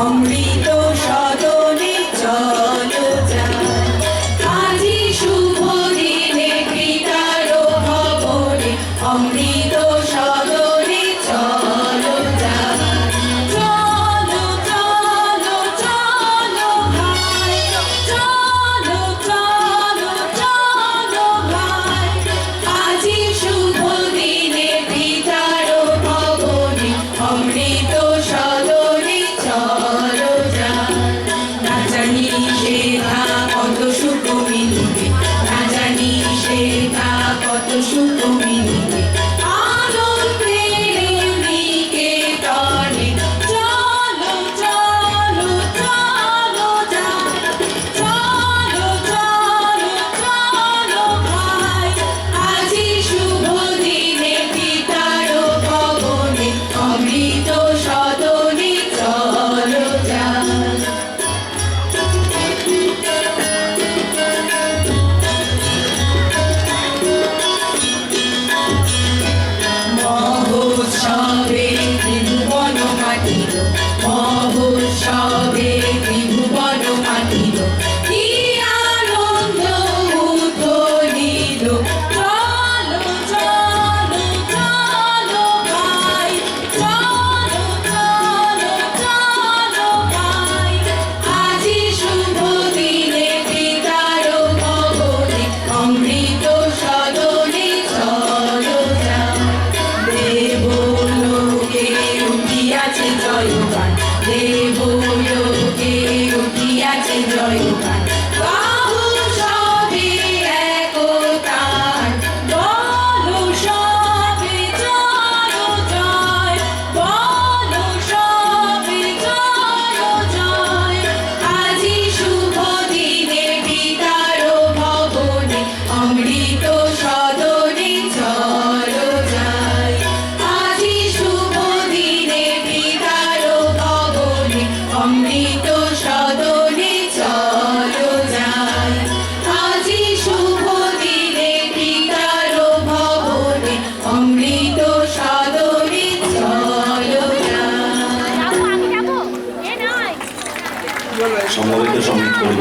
অমৃত সদনে চলো যাই, আজি শুভ দিনে পিতার ভবনে অমৃত সদনে চলো যাই। চলো চলো চলো ভাই, চলো চলো চলো ভাই, আজি শুভ দিনে পিতার ভবনে অমৃত সদনে চলো যাই। না জানি সেটা কত সুখ মিলবে, না জানি সেটা কত সুখ মিলবে, আনন্দের নিকেতনে চলো চলো চলো যাই, চলো চলো চলো ভাই, আজি শুভ দিনে পিতার ভবনে অমৃত সদনে চলো যাই। মহোৎসবে ত্রিভুবন কাটিল, মহোৎসবে ত্রিভুবন কাটিল, কি আনন্দ উথলিল। চলো চলো চলো ভাই, চলো চলো চলো ভাই, আজি শুভ দিনে পিতার ভবনে অমৃত সদনে চলো যাই। দেবলোকে উঠিয়াছে জয়গান, দেবলোকে উঠিয়াছে জয়গান, গাও সবে একতান, বলো সবে চলো জয়, বলো সবে চলো জয়, আজি শুভ দিনে পিতার ভবনে অমৃত সদনে চলো যাই। আজি শুভ দিনে পিতার ভবনে অমৃত সদনে চলো যাই, আজি শুভ দিনে পিতার ভবনে অমৃত সদনে চলো যাই। সমবেত সঙ্গীত পরিবেশন।